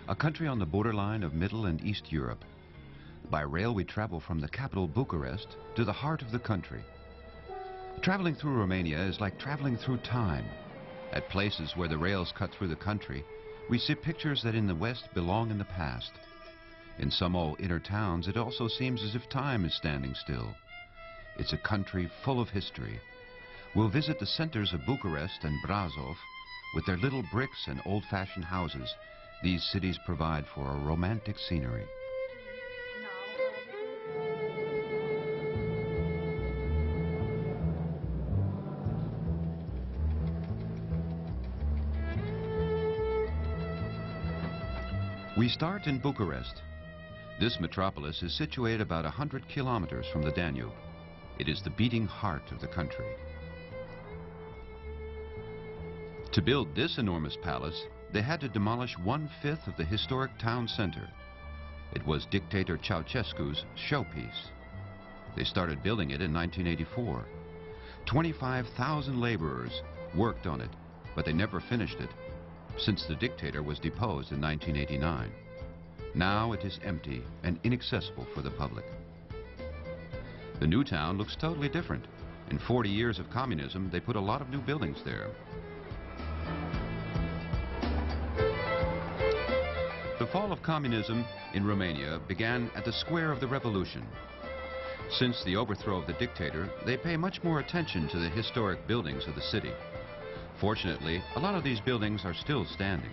a country on the borderline of Middle and East Europe. By rail, we travel from the capital, Bucharest, to the heart of the country. Traveling through Romania is like traveling through time. At places where the rails cut through the country, we see pictures that in the West belong in the past. In some old inner towns, it also seems as if time is standing still. It's a country full of history. We'll visit the centers of Bucharest and Brasov. With their little bricks and old-fashioned houses, these cities provide for a romantic scenery. We start in Bucharest. This metropolis is situated about 100 kilometers from the Danube. It is the beating heart of the country. To build this enormous palace, they had to demolish 1/5 of the historic town center. It was dictator Ceausescu's showpiece. They started building it in 1984. 25,000 laborers worked on it, but they never finished it, since the dictator was deposed in 1989. Now it is empty and inaccessible for the public. The new town looks totally different. In 40 years of communism, they put a lot of new buildings there. The fall of communism in Romania began at the square of the revolution. Since the overthrow of the dictator, they pay much more attention to the historic buildings of the city. Fortunately, a lot of these buildings are still standing.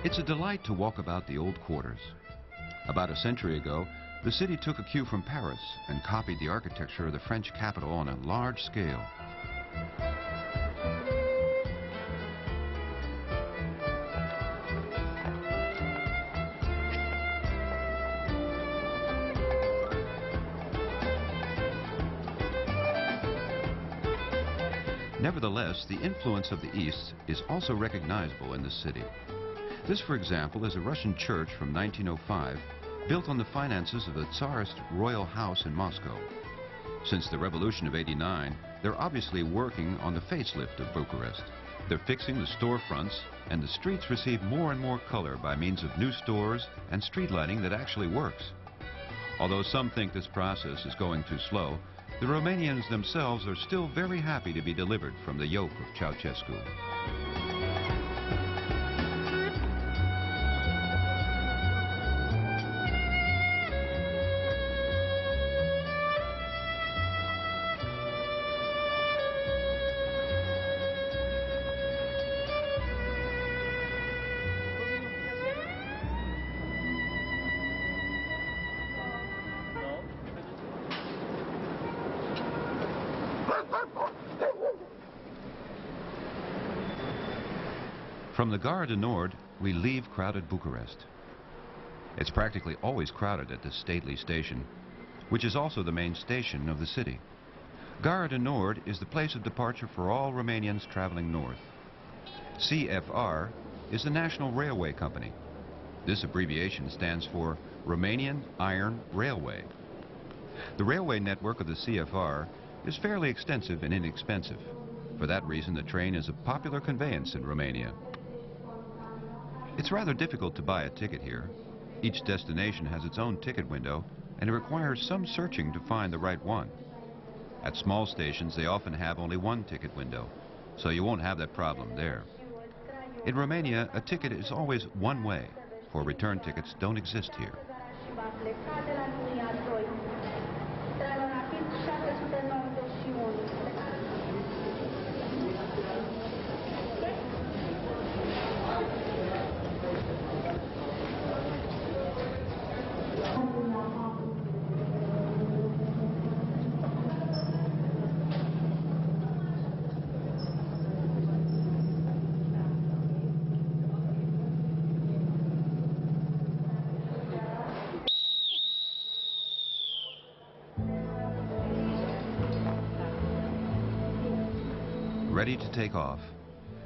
It's a delight to walk about the old quarters. About a century ago, the city took a cue from Paris and copied the architecture of the French capital on a large scale. Nevertheless, the influence of the East is also recognizable in the city. This, for example, is a Russian church from 1905, built on the finances of the Tsarist royal house in Moscow. Since the revolution of '89, they're obviously working on the facelift of Bucharest. They're fixing the storefronts, and the streets receive more and more color by means of new stores and street lighting that actually works. Although some think this process is going too slow, the Romanians themselves are still very happy to be delivered from the yoke of Ceausescu. From the Gare du Nord, we leave crowded Bucharest. It's practically always crowded at this stately station, which is also the main station of the city. Gare du Nord is the place of departure for all Romanians traveling north. CFR is the National Railway Company. This abbreviation stands for Romanian Iron Railway. The railway network of the CFR is fairly extensive and inexpensive. For that reason, the train is a popular conveyance in Romania. It's rather difficult to buy a ticket here. Each destination has its own ticket window, and it requires some searching to find the right one. At small stations, they often have only one ticket window, so you won't have that problem there. In Romania, a ticket is always one way, for return tickets don't exist here. Ready to take off.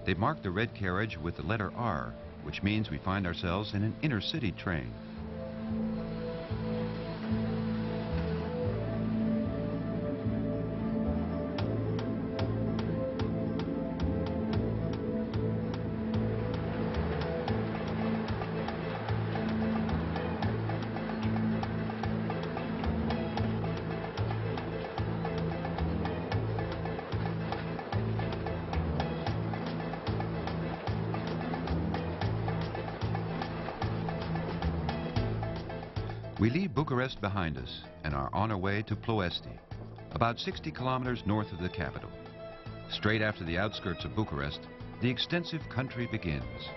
They've marked the red carriage with the letter R, which means we find ourselves in an inner-city train. We leave Bucharest behind us and are on our way to Ploiești, about 60 kilometers north of the capital. Straight after the outskirts of Bucharest, the extensive country begins.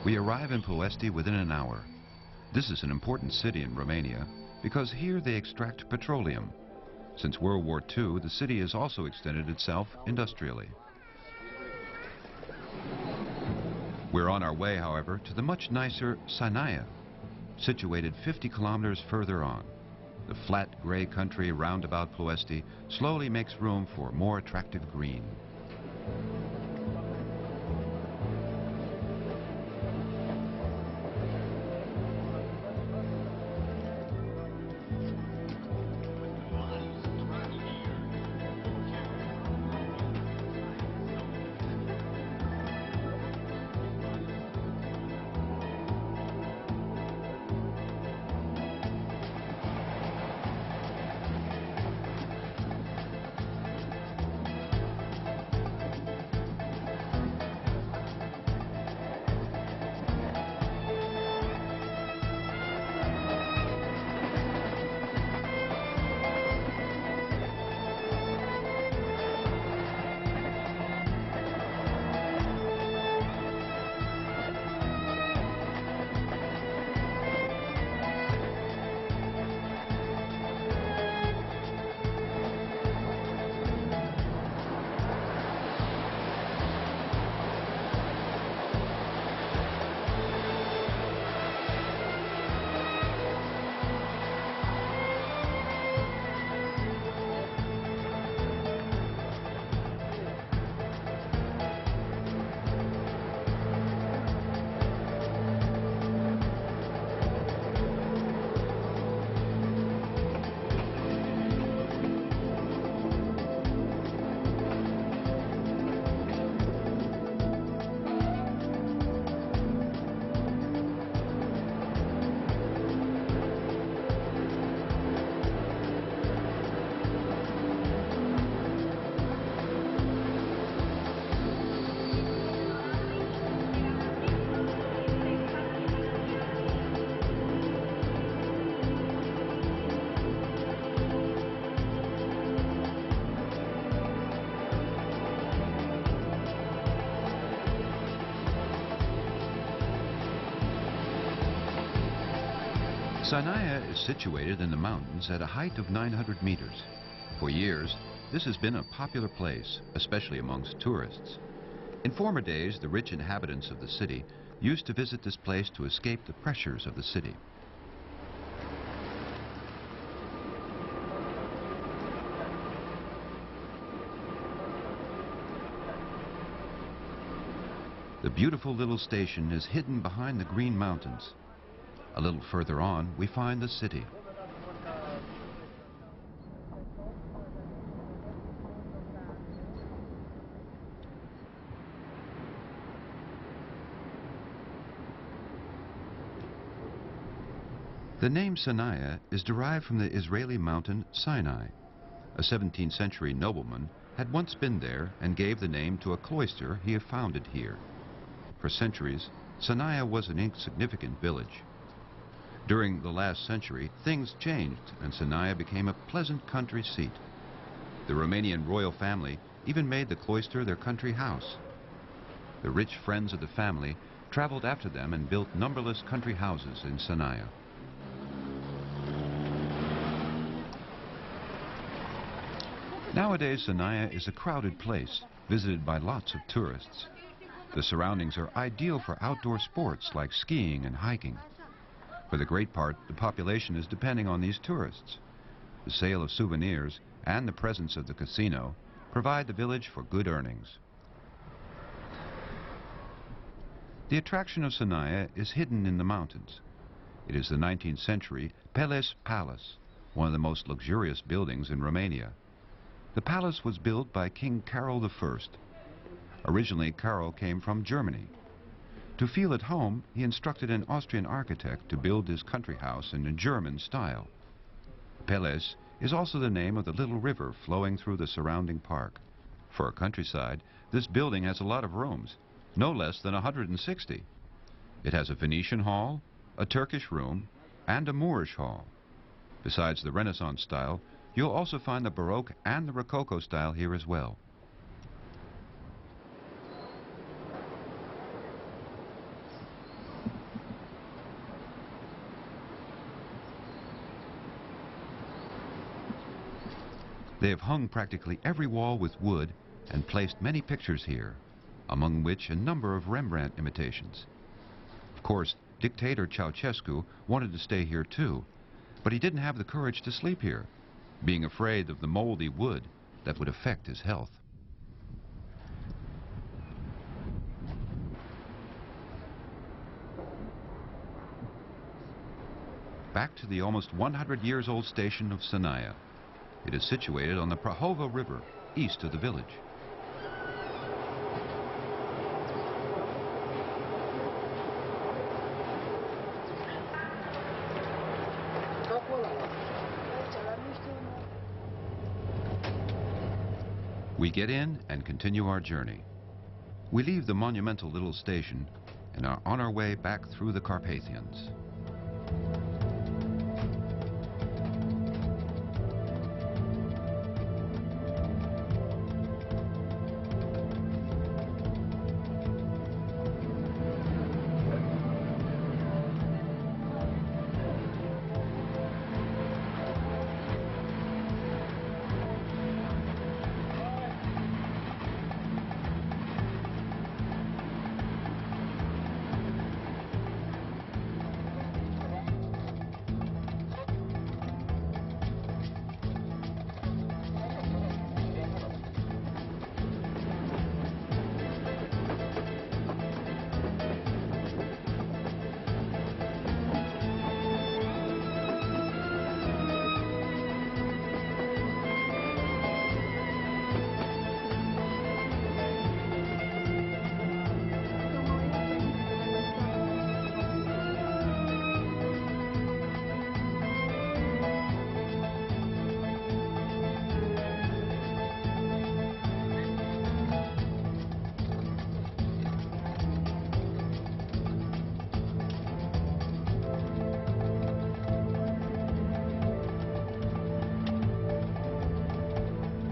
We arrive in Ploiești within an hour. This is an important city in Romania because here they extract petroleum. Since World War II, the city has also extended itself industrially. We're on our way, however, to the much nicer Sinaia, situated 50 kilometers further on. The flat gray country round about Ploiești slowly makes room for more attractive green. Sinaia is situated in the mountains at a height of 900 meters. For years, this has been a popular place, especially amongst tourists. In former days, the rich inhabitants of the city used to visit this place to escape the pressures of the city. The beautiful little station is hidden behind the green mountains. A little further on, we find the city. The name Sinaia is derived from the Israeli mountain Sinai. A 17th century nobleman had once been there and gave the name to a cloister he had founded here. For centuries, Sanaia was an insignificant village. During the last century, things changed and Sanaia became a pleasant country seat. The Romanian royal family even made the cloister their country house. The rich friends of the family traveled after them and built numberless country houses in Sanaia. Nowadays, Sanaia is a crowded place, visited by lots of tourists. The surroundings are ideal for outdoor sports like skiing and hiking. For the great part, the population is depending on these tourists. The sale of souvenirs and the presence of the casino provide the village for good earnings. The attraction of Sanaia is hidden in the mountains. It is the 19th century Peles Palace, one of the most luxurious buildings in Romania. The palace was built by King Carol I. Originally, Carol came from Germany. To feel at home, he instructed an Austrian architect to build his country house in a German style. Peles is also the name of the little river flowing through the surrounding park. For a countryside, this building has a lot of rooms, no less than 160. It has a Venetian hall, a Turkish room, and a Moorish hall. Besides the Renaissance style, you'll also find the Baroque and the Rococo style here as well. They have hung practically every wall with wood and placed many pictures here, among which a number of Rembrandt imitations. Of course, dictator Ceausescu wanted to stay here too, but he didn't have the courage to sleep here, being afraid of the moldy wood that would affect his health. Back to the almost 100 years old station of Sanaia. It is situated on the Prahova River, east of the village. We get in and continue our journey. We leave the monumental little station and are on our way back through the Carpathians.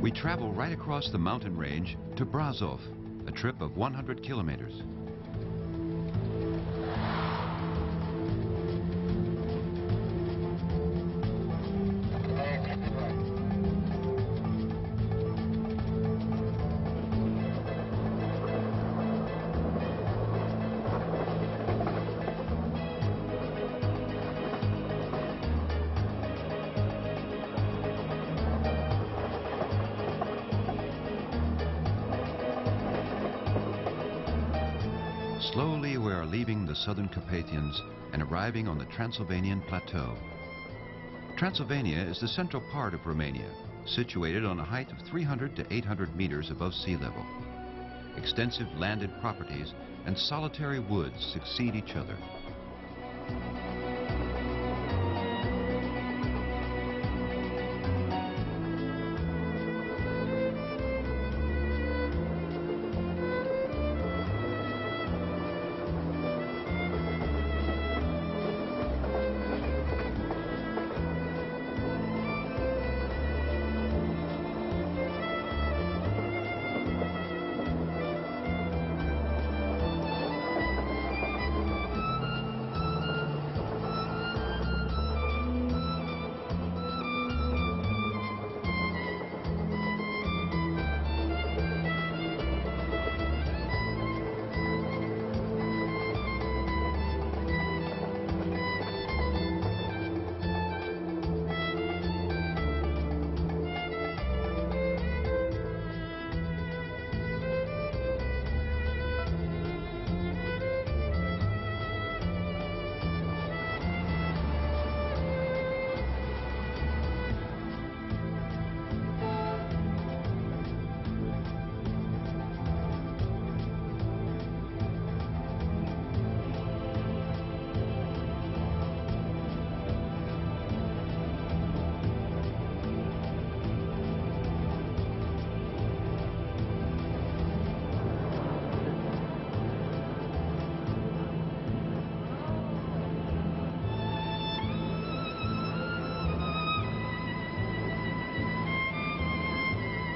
We travel right across the mountain range to Brazov, a trip of 100 kilometers. Slowly we are leaving the southern Carpathians and arriving on the Transylvanian plateau. Transylvania is the central part of Romania, situated on a height of 300 to 800 meters above sea level. Extensive landed properties and solitary woods succeed each other.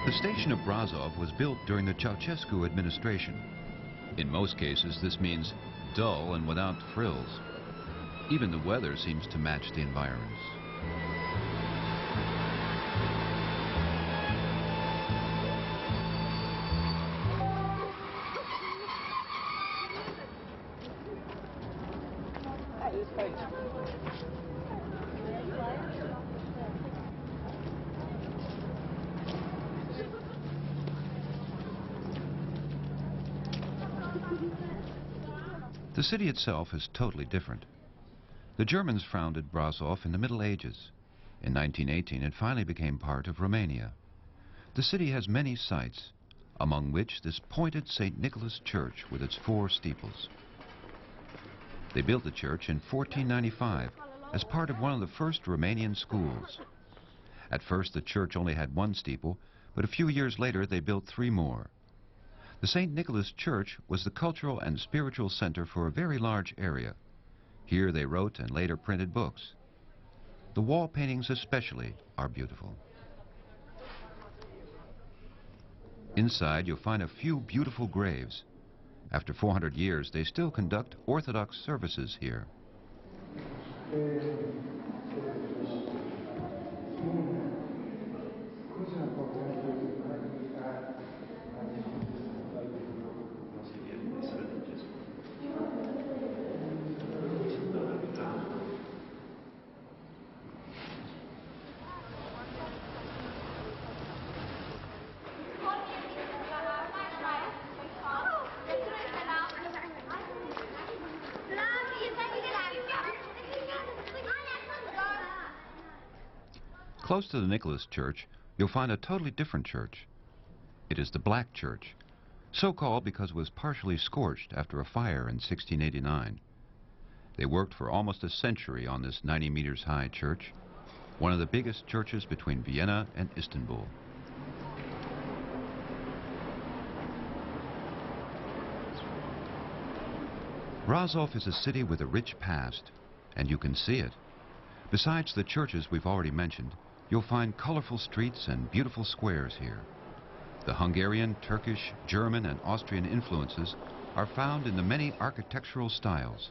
The station of Brasov was built during the Ceausescu administration. In most cases, this means dull and without frills. Even the weather seems to match the environs. The city itself is totally different. The Germans founded Brasov in the Middle Ages. In 1918, it finally became part of Romania. The city has many sights, among which this pointed St. Nicholas Church with its 4 steeples. They built the church in 1495 as part of one of the first Romanian schools. At first, the church only had 1 steeple, but a few years later they built 3 more. The St. Nicholas Church was the cultural and spiritual center for a very large area. Here they wrote and later printed books. The wall paintings especially are beautiful. Inside you'll find a few beautiful graves. After 400 years, they still conduct Orthodox services here. Close to the Nicholas Church, you'll find a totally different church. It is the Black Church, so called because it was partially scorched after a fire in 1689. They worked for almost a century on this 90 meters high church, one of the biggest churches between Vienna and Istanbul. Brasov is a city with a rich past, and you can see it. Besides the churches we've already mentioned, you'll find colorful streets and beautiful squares here. The Hungarian, Turkish, German, and Austrian influences are found in the many architectural styles.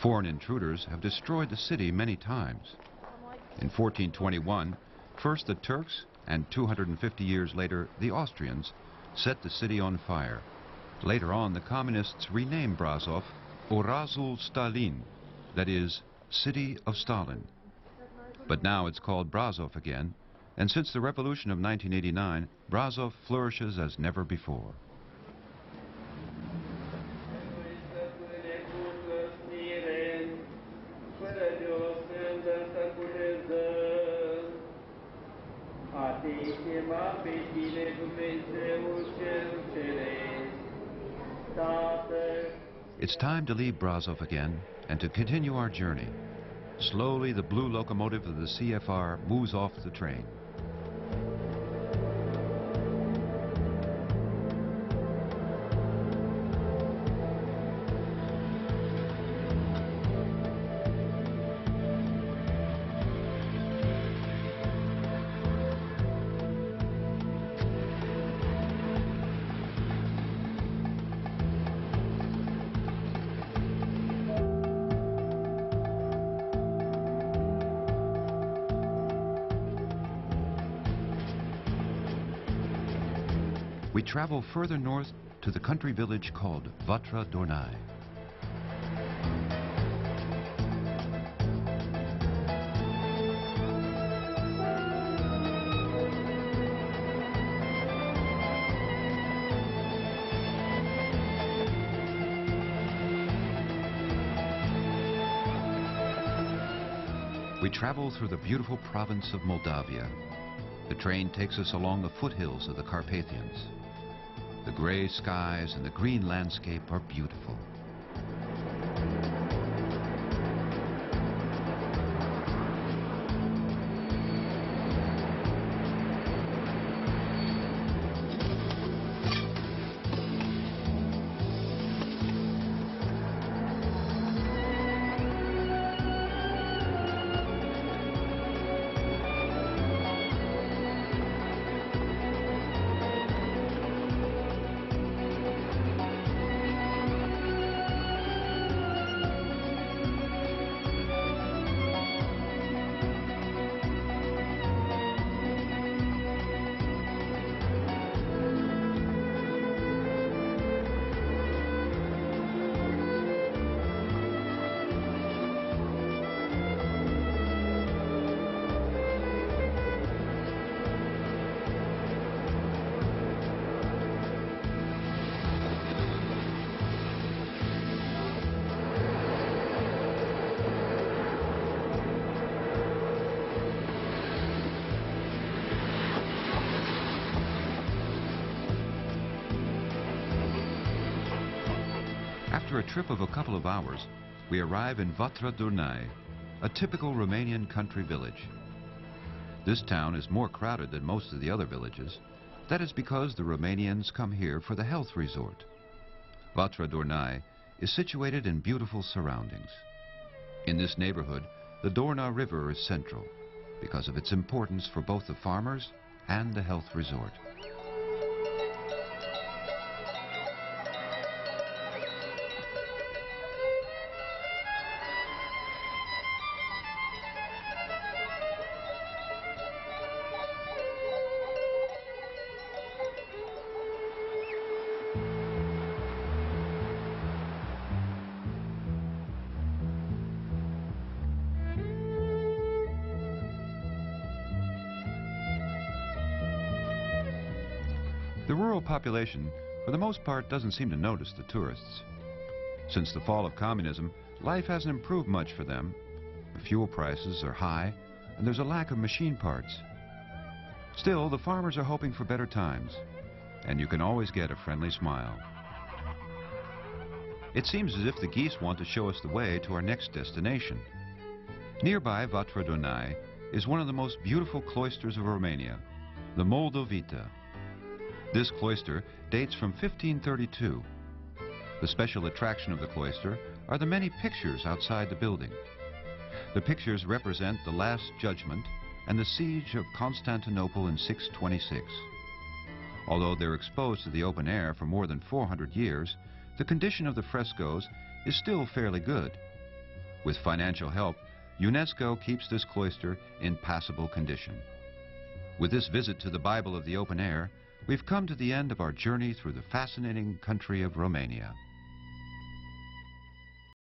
Foreign intruders have destroyed the city many times. In 1421, first the Turks, and 250 years later, the Austrians, set the city on fire. Later on, the communists renamed Brasov Orazul Stalin, that is, City of Stalin. But now it's called Brasov again, and since the revolution of 1989, Brasov flourishes as never before. It's time to leave Brasov again and to continue our journey. Slowly, the blue locomotive of the CFR moves off the train. We travel further north to the country village called Vatra Dornai. We travel through the beautiful province of Moldavia. The train takes us along the foothills of the Carpathians. The gray skies and the green landscape are beautiful. After a trip of a couple of hours, we arrive in Vatra Durnai, a typical Romanian country village. This town is more crowded than most of the other villages. That is because the Romanians come here for the health resort. Vatra Durnai is situated in beautiful surroundings. In this neighborhood, the Dorna River is central because of its importance for both the farmers and the health resort. The rural population, for the most part, doesn't seem to notice the tourists. Since the fall of communism, life hasn't improved much for them. The fuel prices are high, and there's a lack of machine parts. Still, the farmers are hoping for better times, and you can always get a friendly smile. It seems as if the geese want to show us the way to our next destination. Nearby Vatra Durnai is one of the most beautiful cloisters of Romania, the Moldovita. This cloister dates from 1532. The special attraction of the cloister are the many pictures outside the building. The pictures represent the Last Judgment and the siege of Constantinople in 626. Although they're exposed to the open air for more than 400 years, the condition of the frescoes is still fairly good. With financial help, UNESCO keeps this cloister in passable condition. With this visit to the Bible of the open air, we've come to the end of our journey through the fascinating country of Romania.